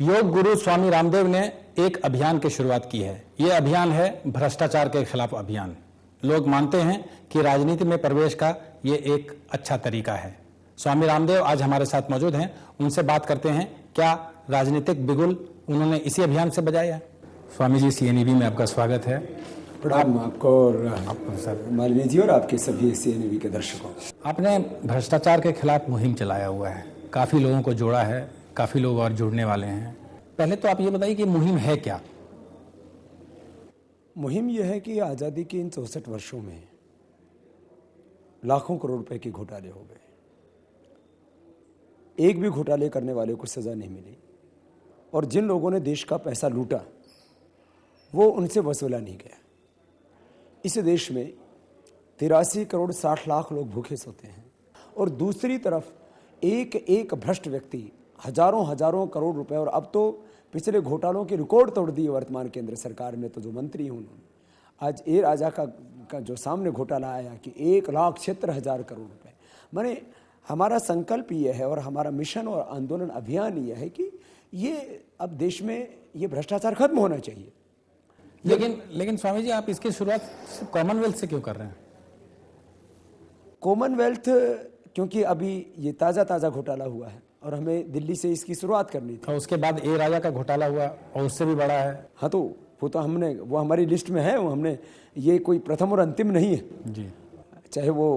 योग गुरु स्वामी रामदेव ने एक अभियान की शुरुआत की है। ये अभियान है भ्रष्टाचार के खिलाफ अभियान। लोग मानते हैं कि राजनीति में प्रवेश का ये एक अच्छा तरीका है। स्वामी रामदेव आज हमारे साथ मौजूद हैं, उनसे बात करते हैं क्या राजनीतिक बिगुल उन्होंने इसी अभियान से बजाया। स्वामी जी, CNEV में आपका स्वागत है। प्रणाम आपको और सर मालिनी जी और आपके सभी CNEV के दर्शकों। आपने भ्रष्टाचार के खिलाफ मुहिम चलाया हुआ है, काफ़ी लोगों को जोड़ा है, काफ़ी लोग और जुड़ने वाले हैं। पहले तो आप ये बताइए कि मुहिम है क्या? मुहिम यह है कि आज़ादी के इन 64 वर्षों में लाखों करोड़ रुपए के घोटाले हो गए। एक भी घोटाले करने वाले को सज़ा नहीं मिली और जिन लोगों ने देश का पैसा लूटा वो उनसे वसूला नहीं गया। इस देश में 83 करोड़ 60 लाख लोग भूखे सोते हैं और दूसरी तरफ एक एक भ्रष्ट व्यक्ति हजारों करोड़ रुपए, और अब तो पिछले घोटालों के रिकॉर्ड तोड़ दिए वर्तमान केंद्र सरकार ने। तो जो मंत्री हैं उन्होंने आज ए राजा का जो सामने घोटाला आया कि 1,76,000 करोड़ रुपए। माने हमारा संकल्प ये है और हमारा मिशन और आंदोलन अभियान ये है कि ये अब देश में ये भ्रष्टाचार खत्म होना चाहिए। लेकिन स्वामी जी, आप इसकी शुरुआत कॉमनवेल्थ से क्यों कर रहे हैं? कॉमनवेल्थ क्योंकि अभी ये ताज़ा घोटाला हुआ है और हमें दिल्ली से इसकी शुरुआत करनी थी। और उसके बाद ए राजा का घोटाला हुआ और उससे भी बड़ा है। हाँ, तो वो तो हमने, वो हमारी लिस्ट में है, वो हमने, ये कोई प्रथम और अंतिम नहीं है जी। चाहे वो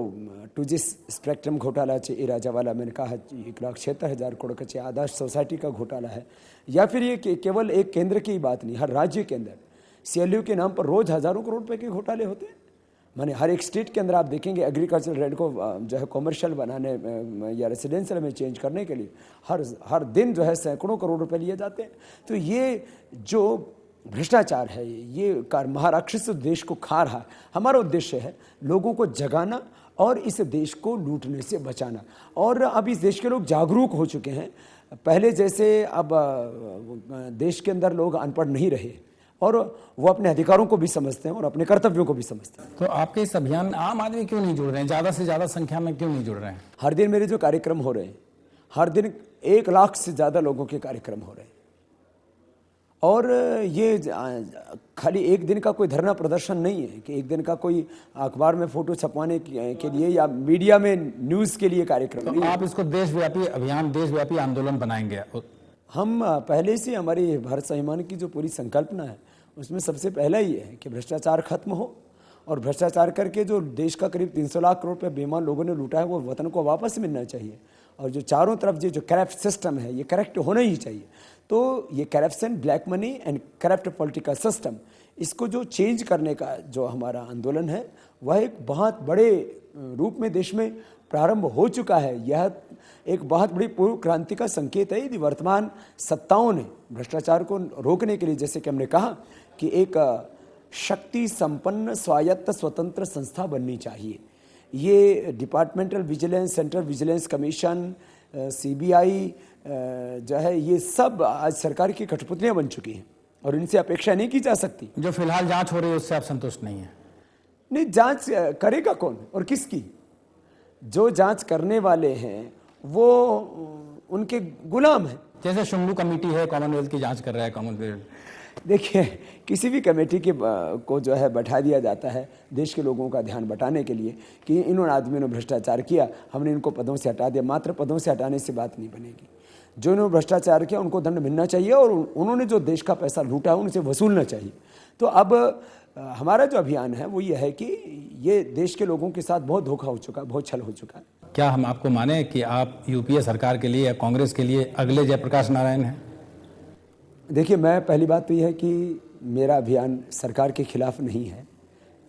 2G स्पेक्ट्रम घोटाला, चाहे ए राजा वाला मैंने कहा 1,76,000 करोड़ का, चाहे आदर्श सोसाइटी का घोटाला है, या फिर ये केवल एक केंद्र की बात नहीं, हर राज्य के अंदर CLU के नाम पर रोज हजारों करोड़ रुपए के घोटाले होते हैं। माने हर एक स्टेट के अंदर आप देखेंगे एग्रीकल्चर रेट को जो है कॉमर्शियल बनाने या रेसिडेंशियल में चेंज करने के लिए हर दिन जो है सैकड़ों करोड़ रुपए लिए जाते हैं। तो ये जो भ्रष्टाचार है ये महाराक्षस देश को खा रहा है। हमारा उद्देश्य है लोगों को जगाना और इस देश को लूटने से बचाना। और अब इस देश के लोग जागरूक हो चुके हैं। पहले जैसे अब देश के अंदर लोग अनपढ़ नहीं रहे और वो अपने अधिकारों को भी समझते हैं और अपने कर्तव्यों को भी समझते हैं। तो आपके इस अभियान में आम आदमी क्यों नहीं जुड़ रहे हैं? ज़्यादा से ज़्यादा संख्या में क्यों नहीं जुड़ रहे हैं? हर दिन मेरे जो कार्यक्रम हो रहे हैं, हर दिन 1 लाख से ज़्यादा लोगों के कार्यक्रम हो रहे हैं। और ये खाली एक दिन का कोई धरना प्रदर्शन नहीं है कि एक दिन का कोई अखबार में फोटो छपवाने के लिए या मीडिया में न्यूज़ के लिए कार्यक्रम नहीं। आप इसको देशव्यापी अभियान, देशव्यापी आंदोलन बनाएंगे? हम पहले से हमारी भारत स्वाभिमान की जो पूरी संकल्पना है उसमें सबसे पहला ही है कि भ्रष्टाचार खत्म हो और भ्रष्टाचार करके जो देश का करीब 300 लाख करोड़ रुपये बेईमान लोगों ने लूटा है वो वतन को वापस मिलना चाहिए। और जो चारों तरफ जो करप्ट सिस्टम है ये करेक्ट होना ही चाहिए। तो ये corruption, black money and corrupt political system, इसको जो चेंज करने का जो हमारा आंदोलन है वह एक बहुत बड़े रूप में देश में प्रारंभ हो चुका है। यह एक बहुत बड़ी पूर्व क्रांति का संकेत है। यदि वर्तमान सत्ताओं ने भ्रष्टाचार को रोकने के लिए, जैसे कि हमने कहा कि एक शक्ति संपन्न स्वायत्त स्वतंत्र संस्था बननी चाहिए। ये departmental vigilance, central vigilance commission, CBI जो है, ये सब आज सरकार की कठपुतलियां बन चुकी हैं और इनसे अपेक्षा नहीं की जा सकती। जो फिलहाल जांच हो रही है उससे आप संतुष्ट नहीं है? नहीं, जांच करेगा कौन और किसकी? जो जांच करने वाले हैं वो उनके गुलाम हैं। जैसे शुंगलू कमेटी है, कॉमनवेल्थ की जांच कर रहा है कॉमनवेल्थ। देखिए, किसी भी कमेटी के को जो है बैठा दिया जाता है देश के लोगों का ध्यान बटाने के लिए कि इन आदमियों ने भ्रष्टाचार किया, हमने इनको पदों से हटा दिया। मात्र पदों से हटाने से बात नहीं बनेगी। जो इन्होंने भ्रष्टाचार किया उनको दंड मिलना चाहिए और उन्होंने जो देश का पैसा लूटा है उनसे वसूलना चाहिए। तो अब हमारा जो अभियान है वो ये है कि ये देश के लोगों के साथ बहुत धोखा हो चुका है, बहुत छल हो चुका है। क्या हम आपको माने कि आप UPA सरकार के लिए या कांग्रेस के लिए अगले जयप्रकाश नारायण हैं? देखिए, मैं पहली बात तो यह है कि मेरा अभियान सरकार के खिलाफ नहीं है।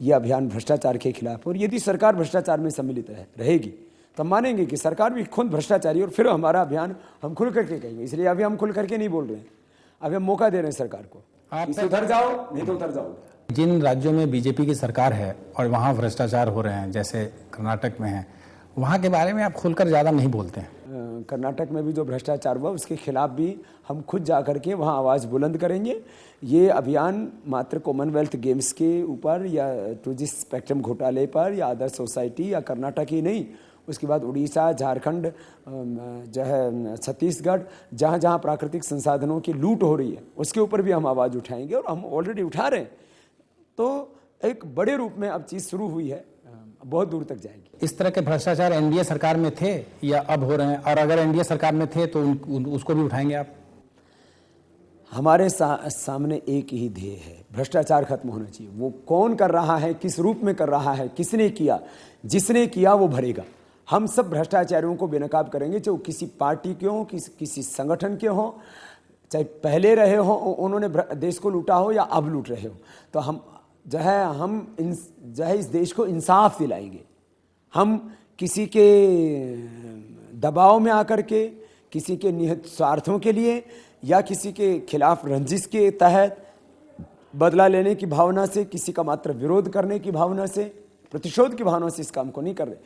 यह अभियान भ्रष्टाचार के खिलाफ, और यदि सरकार भ्रष्टाचार में सम्मिलित रहेगी तो मानेंगे कि सरकार भी खुद भ्रष्टाचारी, और फिर हमारा अभियान हम खुल करके कहेंगे। इसलिए अभी हम खुल करके नहीं बोल रहे हैं, अभी हम मौका दे रहे हैं सरकार को, आप उतर जाओ नहीं तो उतर जाओ। जिन राज्यों में BJP की सरकार है और वहाँ भ्रष्टाचार हो रहे हैं, जैसे कर्नाटक में है, वहाँ के बारे में आप खुलकर ज़्यादा नहीं बोलते हैं। कर्नाटक में भी जो भ्रष्टाचार हुआ उसके खिलाफ भी हम खुद जा करके वहाँ आवाज़ बुलंद करेंगे। ये अभियान मात्र कॉमनवेल्थ गेम्स के ऊपर या 2G स्पेक्ट्रम घोटाले पर या आदर्श सोसाइटी या कर्नाटक ही नहीं, उसके बाद उड़ीसा, झारखंड, जो है छत्तीसगढ़, जहाँ जहाँ प्राकृतिक संसाधनों की लूट हो रही है उसके ऊपर भी हम आवाज़ उठाएंगे, और हम ऑलरेडी उठा रहे हैं। तो एक बड़े रूप में अब चीज़ शुरू हुई है, बहुत दूर तक जाएगी। इस तरह के भ्रष्टाचार एनडीए सरकार में थे या अब हो रहे हैं, और अगर एनडीए सरकार में थे तो उसको भी उठाएंगे आप? हमारे सामने एक ही ध्येय है, भ्रष्टाचार खत्म होना चाहिए। वो कौन कर रहा है, किस रूप में कर रहा है, किसने किया, जिसने किया वो भरेगा। हम सब भ्रष्टाचारियों को बेनकाब करेंगे, चाहे किसी पार्टी के हों, किसी संगठन के हों, चाहे पहले रहे हों, उन्होंने देश को लूटा हो या अब लूट रहे हो। तो हम इस देश को इंसाफ दिलाएंगे। हम किसी के दबाव में आकर के, किसी के निहित स्वार्थों के लिए या किसी के खिलाफ रंजिश के तहत, बदला लेने की भावना से, किसी का मात्र विरोध करने की भावना से, प्रतिशोध की भावना से इस काम को नहीं कर रहे,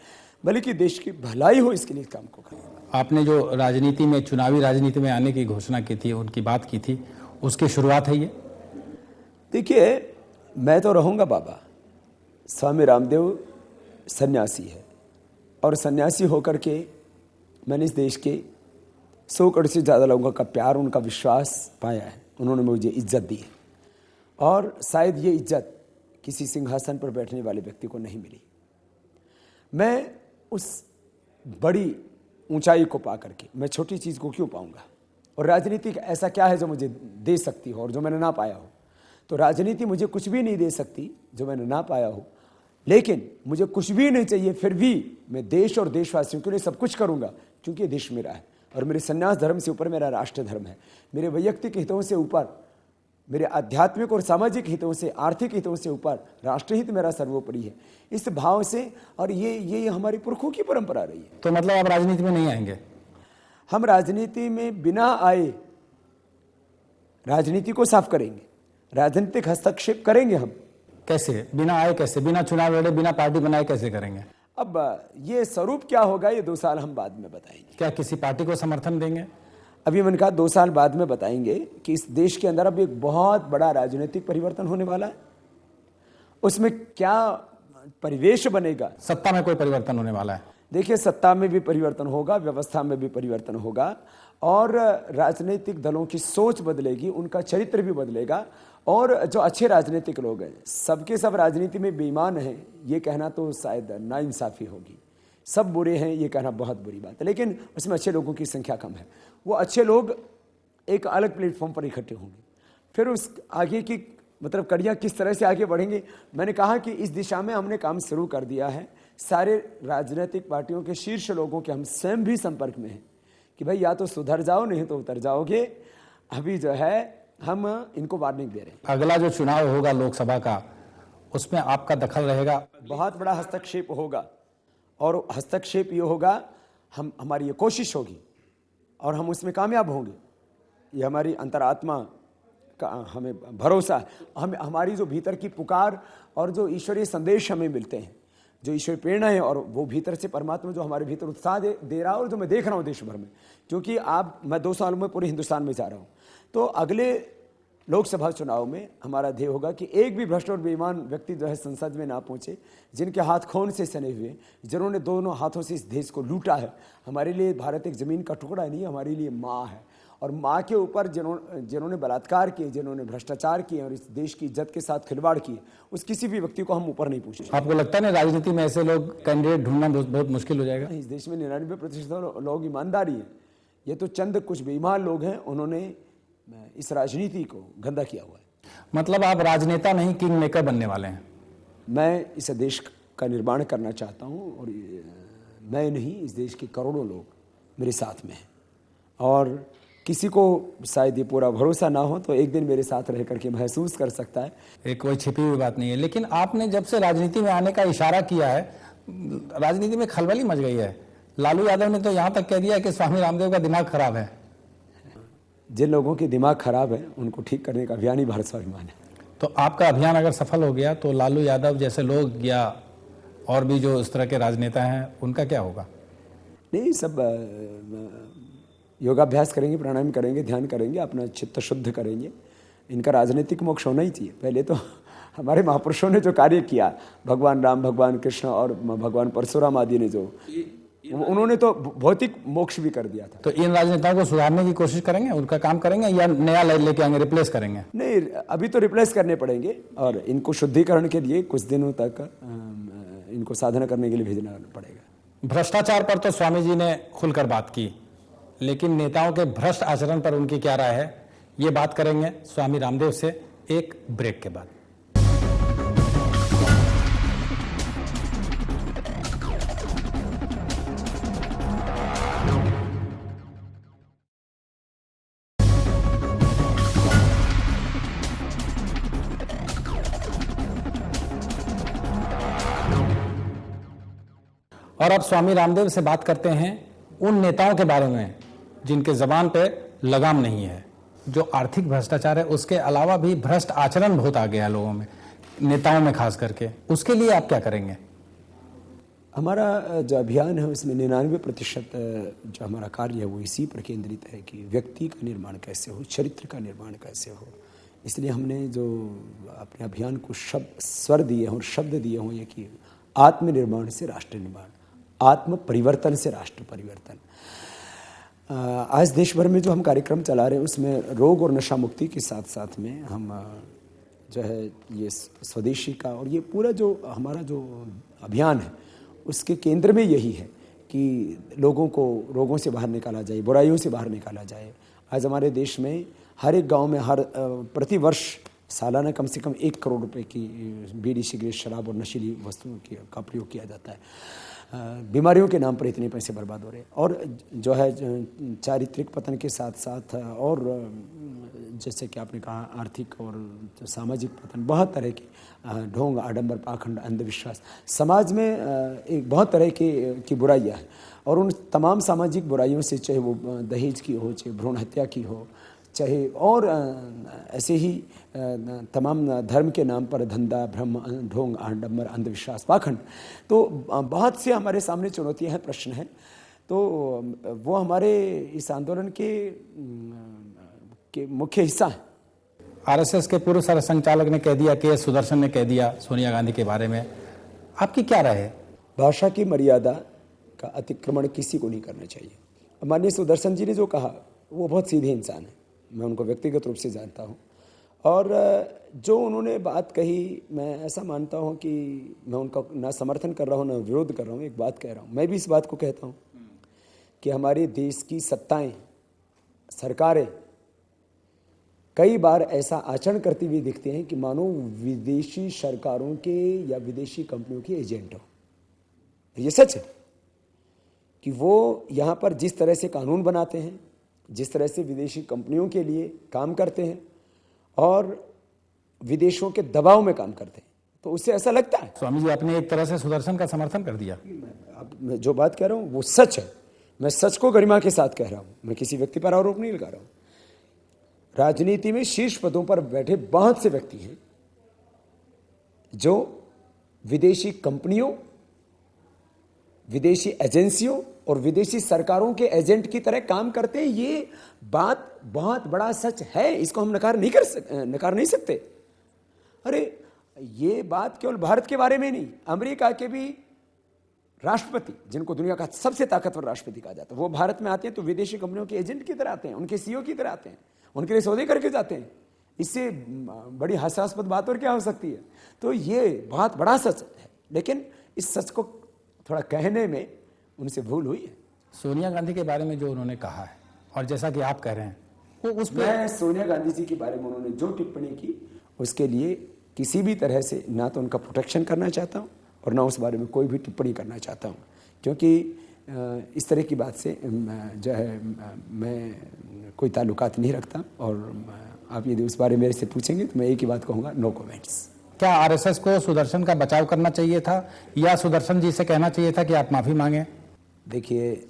बल्कि देश की भलाई हो इसके लिए इस काम को कर रहे। आपने जो राजनीति में, चुनावी राजनीति में आने की घोषणा की थी, उनकी बात की थी, उसकी शुरुआत है ये? देखिए, मैं तो रहूँगा बाबा। स्वामी रामदेव सन्यासी है, और सन्यासी होकर के मैंने इस देश के 100 करोड़ से ज़्यादा लोगों का प्यार, उनका विश्वास पाया है। उन्होंने मुझे इज्जत दी है, और शायद ये इज्जत किसी सिंहासन पर बैठने वाले व्यक्ति को नहीं मिली। मैं उस बड़ी ऊंचाई को पा करके मैं छोटी चीज़ को क्यों पाऊंगा? और राजनीति ऐसा क्या है जो मुझे दे सकती हो और जो मैंने ना पाया हो? तो राजनीति मुझे कुछ भी नहीं दे सकती जो मैंने ना पाया हो, लेकिन मुझे कुछ भी नहीं चाहिए, फिर भी मैं देश और देशवासियों के लिए सब कुछ करूंगा, क्योंकि ये देश मेरा है। और मेरे संन्यास धर्म से ऊपर मेरा राष्ट्र धर्म है। मेरे वैयक्तिक हितों से ऊपर, मेरे आध्यात्मिक और सामाजिक हितों से, आर्थिक हितों से ऊपर राष्ट्रहित मेरा सर्वोपरि है। इस भाव से, और ये हमारी पुरखों की परंपरा रही है। तो मतलब आप राजनीति में नहीं आएंगे? हम राजनीति में बिना आए राजनीति को साफ करेंगे, राजनीतिक हस्तक्षेप करेंगे हम। कैसे? बिना आए कैसे? बिना चुनाव लड़े, बिना पार्टी बनाए कैसे करेंगे? अब ये स्वरूप क्या होगा, ये 2 साल हम बाद में बताएंगे। क्या किसी पार्टी को समर्थन देंगे? अभी मैंने कहा 2 साल बाद में बताएंगे कि इस देश के अंदर अब एक बहुत बड़ा राजनीतिक परिवर्तन होने वाला है। उसमें क्या परिवेश बनेगा? सत्ता में कोई परिवर्तन होने वाला है? देखिए, सत्ता में भी परिवर्तन होगा, व्यवस्था में भी परिवर्तन होगा, और राजनीतिक दलों की सोच बदलेगी, उनका चरित्र भी बदलेगा। और जो अच्छे राजनीतिक लोग हैं, सबके सब राजनीति में बेईमान हैं, ये कहना तो शायद नाइंसाफ़ी होगी। सब बुरे हैं, ये कहना बहुत बुरी बात है, लेकिन उसमें अच्छे लोगों की संख्या कम है। वो अच्छे लोग एक अलग प्लेटफॉर्म पर इकट्ठे होंगे। फिर उस आगे की मतलब कड़ियाँ किस तरह से आगे बढ़ेंगे, मैंने कहा कि इस दिशा में हमने काम शुरू कर दिया है। सारे राजनीतिक पार्टियों के शीर्ष लोगों के हम स्वयं भी संपर्क में हैं कि भाई या तो सुधर जाओ, नहीं तो उतर जाओगे। अभी जो है हम इनको वार्निंग दे रहे हैं। अगला जो चुनाव होगा लोकसभा का, उसमें आपका दखल रहेगा? बहुत बड़ा हस्तक्षेप होगा, और हस्तक्षेप ये होगा, हमारी ये कोशिश होगी और हम उसमें कामयाब होंगे। ये हमारी अंतरात्मा का हमें भरोसा है। हमारी जो भीतर की पुकार और जो ईश्वरीय संदेश हमें मिलते हैं, जो ईश्वरीय प्रेरणा है, और वो भीतर से परमात्मा जो हमारे भीतर उत्साह दे रहा है, और जो मैं देख रहा हूँ देश भर में, क्योंकि मैं 2 साल में पूरे हिंदुस्तान में जा रहा हूँ। तो अगले लोकसभा चुनाव में हमारा ध्येय होगा कि एक भी भ्रष्ट और बेईमान व्यक्ति जो है संसद में ना पहुंचे, जिनके हाथ खून से सने हुए, जिन्होंने दोनों हाथों से इस देश को लूटा है। हमारे लिए भारत एक ज़मीन का टुकड़ा नहीं है, हमारे लिए माँ है, और माँ के ऊपर जिन्होंने बलात्कार किए, जिन्होंने भ्रष्टाचार किए और इस देश की इज्जत के साथ खिलवाड़ किए, उस किसी भी व्यक्ति को हम ऊपर नहीं पूछे। आपको लगता है ना राजनीति में ऐसे लोग कैंडिडेट ढूंढना बहुत मुश्किल हो जाएगा? इस देश में 99% लोग ईमानदारी है। ये तो चंद कुछ बेईमान लोग हैं, उन्होंने इस राजनीति को गंदा किया हुआ है। मतलब आप राजनेता नहीं, किंग मेकर बनने वाले हैं? मैं इस देश का निर्माण करना चाहता हूँ, और मैं नहीं, इस देश के करोड़ों लोग मेरे साथ में हैं। और किसी को शायद ये पूरा भरोसा ना हो, तो एक दिन मेरे साथ रह करके महसूस कर सकता है। एक कोई छिपी हुई बात नहीं है, लेकिन आपने जब से राजनीति में आने का इशारा किया है, राजनीति में खलबली मच गई है। लालू यादव ने तो यहाँ तक कह दिया कि स्वामी रामदेव का दिमाग खराब है। जिन लोगों के दिमाग खराब है, उनको ठीक करने का अभियान ही भारत स्वाभिमान है। तो आपका अभियान अगर सफल हो गया, तो लालू यादव जैसे लोग या और भी जो इस तरह के राजनेता हैं, उनका क्या होगा? नहीं, सब योगाभ्यास करेंगे, प्राणायाम करेंगे, ध्यान करेंगे, अपना चित्त शुद्ध करेंगे। इनका राजनीतिक मोक्ष होना ही चाहिए। पहले तो हमारे महापुरुषों ने जो कार्य किया, भगवान राम, भगवान कृष्ण और भगवान परशुराम आदि ने जो उन्होंने तो भौतिक मोक्ष भी कर दिया था। तो इन राजनेताओं को सुधारने की कोशिश करेंगे, उनका काम करेंगे, या नया लेके आएंगे, रिप्लेस करेंगे? नहीं, अभी तो रिप्लेस करने पड़ेंगे और इनको शुद्धिकरण के लिए कुछ दिनों तक इनको साधना करने के लिए भेजना पड़ेगा। भ्रष्टाचार पर तो स्वामी जी ने खुलकर बात की, लेकिन नेताओं के भ्रष्ट आचरण पर उनकी क्या राय है, ये बात करेंगे स्वामी रामदेव से एक ब्रेक के बाद। और अब स्वामी रामदेव से बात करते हैं उन नेताओं के बारे में जिनके जबान पे लगाम नहीं है। जो आर्थिक भ्रष्टाचार है उसके अलावा भी भ्रष्ट आचरण बहुत आ गया लोगों में, नेताओं में खास करके, उसके लिए आप क्या करेंगे? हमारा जो अभियान है उसमें 99% जो हमारा कार्य है वो इसी पर केंद्रित है कि व्यक्ति का निर्माण कैसे हो, चरित्र का निर्माण कैसे हो। इसलिए हमने जो अपने अभियान को स्वर दिए हों और शब्द दिए हों ये कि आत्मनिर्माण से राष्ट्र निर्माण, आत्म परिवर्तन से राष्ट्र परिवर्तन। आज देश भर में जो हम कार्यक्रम चला रहे हैं उसमें रोग और नशा मुक्ति के साथ साथ में हम जो है ये स्वदेशी का और ये पूरा जो हमारा जो अभियान है उसके केंद्र में यही है कि लोगों को रोगों से बाहर निकाला जाए, बुराइयों से बाहर निकाला जाए। आज हमारे देश में हर एक गांव में प्रति वर्ष सालाना कम से कम 1 करोड़ रुपए की बीड़ी, सिगरेट, शराब और नशीली वस्तुओं का प्रयोग किया जाता है। बीमारियों के नाम पर इतने पैसे बर्बाद हो रहे हैं और जो है चारित्रिक पतन के साथ साथ और जैसे कि आपने कहा आर्थिक और सामाजिक पतन, बहुत तरह के ढोंग, आडंबर, पाखंड, अंधविश्वास समाज में एक बहुत तरह की बुराइयां हैं। और उन तमाम सामाजिक बुराइयों से, चाहे वो दहेज की हो, चाहे भ्रूण हत्या की हो, चाहे और ऐसे ही तमाम धर्म के नाम पर धंधा, भ्रम, ढोंग, आडंबर, अंधविश्वास, पाखंड, तो बहुत से हमारे सामने चुनौतियां हैं, प्रश्न हैं। तो वो हमारे इस आंदोलन के मुख्य हिस्सा है। आरएसएस के पूर्व सरसंघचालक ने कह दिया, के सुदर्शन ने कह दिया सोनिया गांधी के बारे में, आपकी क्या राय है? भाषा की मर्यादा का अतिक्रमण किसी को नहीं करना चाहिए। माननीय सुदर्शन जी ने जो कहा वो बहुत सीधे इंसान है, मैं उनको व्यक्तिगत रूप से जानता हूँ और जो उन्होंने बात कही मैं ऐसा मानता हूँ कि मैं उनका ना समर्थन कर रहा हूँ ना विरोध कर रहा हूँ, एक बात कह रहा हूँ। मैं भी इस बात को कहता हूँ कि हमारे देश की सत्ताएं, सरकारें कई बार ऐसा आचरण करती हुई दिखते हैं कि मानो विदेशी सरकारों के या विदेशी कंपनियों के एजेंट हो। ये सच है कि वो यहाँ पर जिस तरह से कानून बनाते हैं, जिस तरह से विदेशी कंपनियों के लिए काम करते हैं और विदेशों के दबाव में काम करते हैं, तो उससे ऐसा लगता है। स्वामी जी, आपने एक तरह से सुदर्शन का समर्थन कर दिया। अब मैं जो बात कह रहा हूँ वो सच है, मैं सच को गरिमा के साथ कह रहा हूँ, मैं किसी व्यक्ति पर आरोप नहीं लगा रहा हूँ। राजनीति में शीर्ष पदों पर बैठे बहुत से व्यक्ति हैं जो विदेशी कंपनियों, विदेशी एजेंसियों और विदेशी सरकारों के एजेंट की तरह काम करते हैं। ये बात बहुत बड़ा सच है, इसको हम नकार नहीं सकते। अरे ये बात केवल भारत के बारे में नहीं, अमेरिका के भी राष्ट्रपति, जिनको दुनिया का सबसे ताकतवर राष्ट्रपति कहा जाता है, वो भारत में आते हैं तो विदेशी कंपनियों के एजेंट की तरह आते हैं, उनके सीईओ की तरह आते हैं, उनके लिए सौदे करके जाते हैं। इससे बड़ी हास्यास्पद बात और क्या हो सकती है? तो ये बहुत बड़ा सच है, लेकिन इस सच को थोड़ा कहने में उनसे भूल हुई है। सोनिया गांधी के बारे में जो उन्होंने कहा है और जैसा कि आप कह रहे हैं वो उस पर, मैं सोनिया गांधी जी के बारे में उन्होंने जो टिप्पणी की उसके लिए किसी भी तरह से ना तो उनका प्रोटेक्शन करना चाहता हूँ और ना उस बारे में कोई भी टिप्पणी करना चाहता हूँ, क्योंकि इस तरह की बात से जो है मैं कोई ताल्लुकात नहीं रखता। और आप यदि उस बारे में मेरे से पूछेंगे तो मैं एक ही बात कहूँगा, नो कमेंट्स। क्या आरएसएस को सुदर्शन का बचाव करना चाहिए था या सुदर्शन जी से कहना चाहिए था कि आप माफी मांगें? देखिए,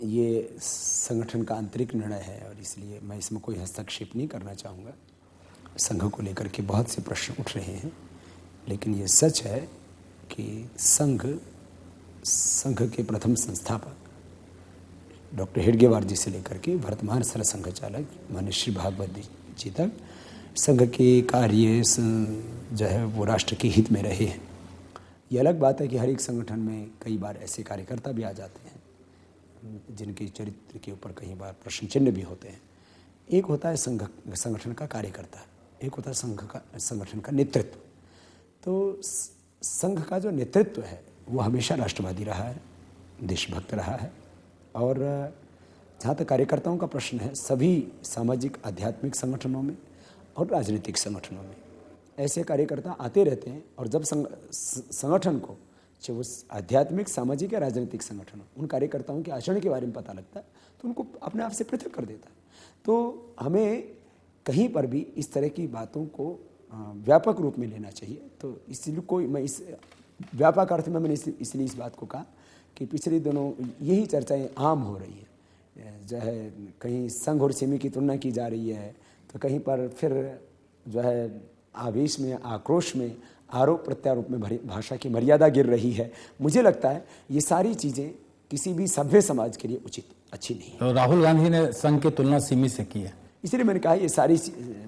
ये संगठन का आंतरिक निर्णय है और इसलिए मैं इसमें कोई हस्तक्षेप नहीं करना चाहूँगा। संघ को लेकर के बहुत से प्रश्न उठ रहे हैं, लेकिन ये सच है कि संघ के प्रथम संस्थापक डॉक्टर हेडगेवार जी से लेकर के वर्तमान सरसंघचालक माननीय श्री भागवत जी तक संघ के कार्य जो है वो राष्ट्र के हित में रहे हैं। ये अलग बात है कि हर एक संगठन में कई बार ऐसे कार्यकर्ता भी आ जाते हैं जिनके चरित्र के ऊपर कई बार प्रश्न चिन्ह भी होते हैं। एक होता है संगठन का कार्यकर्ता, एक होता है संगठन का नेतृत्व। तो संघ का जो नेतृत्व है वो हमेशा राष्ट्रवादी रहा है, देशभक्त रहा है। और जहाँ तक कार्यकर्ताओं का प्रश्न है, सभी सामाजिक आध्यात्मिक संगठनों में और राजनीतिक संगठनों में ऐसे कार्यकर्ता आते रहते हैं। और जब संगठन को, चाहे वो आध्यात्मिक, सामाजिक या राजनीतिक संगठन, उन कार्यकर्ताओं के आचरण के बारे में पता लगता है तो उनको अपने आप से पृथक कर देता है। तो हमें कहीं पर भी इस तरह की बातों को व्यापक रूप में लेना चाहिए। तो इसलिए मैं इस व्यापक अर्थ में मैंने इसलिए इस बात को कहा कि पिछले दिनों यही चर्चाएं आम हो रही है, जो है कहीं संघ और सिमी की तुलना की जा रही है, तो कहीं पर फिर जो है आवेश में, आक्रोश में, आरोप प्रत्यारोप में भरी भाषा की मर्यादा गिर रही है। मुझे लगता है ये सारी चीज़ें किसी भी सभ्य समाज के लिए उचित अच्छी नहीं है। तो राहुल गांधी ने संघ की तुलना सिमी से की है, इसलिए मैंने कहा ये सारी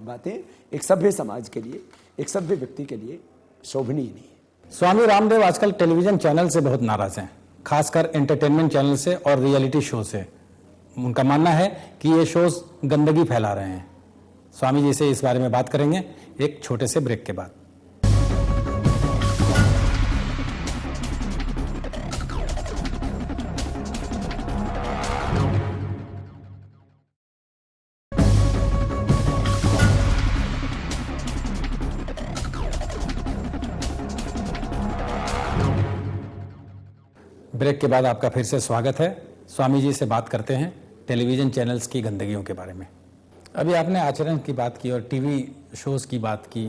बातें एक सभ्य समाज के लिए, एक सभ्य व्यक्ति के लिए शोभनीय नहीं है। स्वामी रामदेव आजकल टेलीविजन चैनल से बहुत नाराज हैं, खासकर एंटरटेनमेंट चैनल से और रियलिटी शो से। उनका मानना है कि ये शोज गंदगी फैला रहे हैं। स्वामी जी से इस बारे में बात करेंगे एक छोटे से ब्रेक के बाद। ब्रेक के बाद आपका फिर से स्वागत है। स्वामी जी से बात करते हैं टेलीविजन चैनल्स की गंदगियों के बारे में। अभी आपने आचरण की बात की और टीवी शोज की बात की,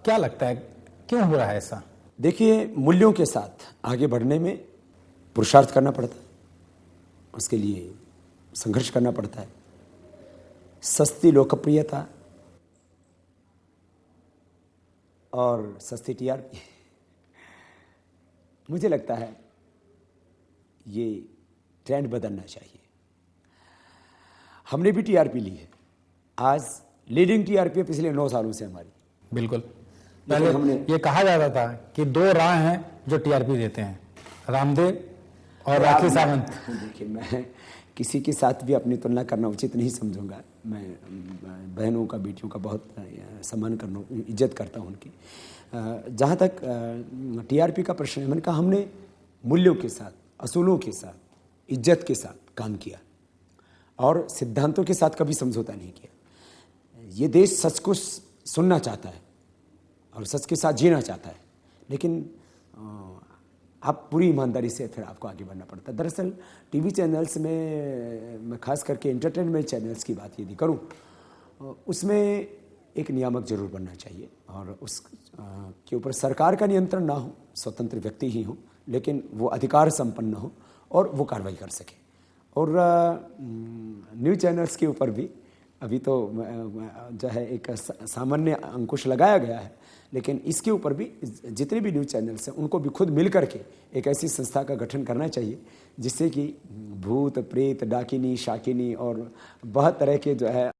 क्या लगता है क्यों हो रहा है ऐसा? देखिए, मूल्यों के साथ आगे बढ़ने में पुरुषार्थ करना पड़ता है, उसके लिए संघर्ष करना पड़ता है। सस्ती लोकप्रियता और सस्ती टीआरपी, मुझे लगता है ये ट्रेंड बदलना चाहिए। हमने भी टीआरपी ली है, आज लीडिंग टीआरपी है पिछले 9 सालों से हमारी। बिल्कुल, पहले हमने ये कहा जाता था कि 2 राह हैं जो टीआरपी देते हैं, रामदेव और राखी सावंत। देखिए, मैं किसी के साथ भी अपनी तुलना करना उचित नहीं समझूंगा। मैं बहनों का, बेटियों का बहुत सम्मान करना, इज्जत करता हूं उनकी। जहाँ तक टीआरपी का प्रश्न है, मैंने कहा हमने मूल्यों के साथ, असूलों के साथ, इज्जत के साथ काम किया और सिद्धांतों के साथ कभी समझौता नहीं किया। ये देश सच को सुनना चाहता है और सच के साथ जीना चाहता है, लेकिन आप पूरी ईमानदारी से फिर आपको आगे बढ़ना पड़ता है। दरअसल टीवी चैनल्स में, मैं खास करके एंटरटेनमेंट चैनल्स की बात यदि करूं, उसमें एक नियामक जरूर बनना चाहिए और उस के ऊपर सरकार का नियंत्रण ना हो, स्वतंत्र व्यक्ति ही हो, लेकिन वो अधिकार संपन्न हो और वो कार्रवाई कर सके। और न्यूज़ चैनल्स के ऊपर भी अभी तो जो है एक सामान्य अंकुश लगाया गया है, लेकिन इसके ऊपर भी जितने भी न्यूज़ चैनल्स हैं उनको भी खुद मिल करके एक ऐसी संस्था का गठन करना चाहिए जिससे कि भूत, प्रेत, डाकिनी, शाकिनी और बहुत तरह के जो है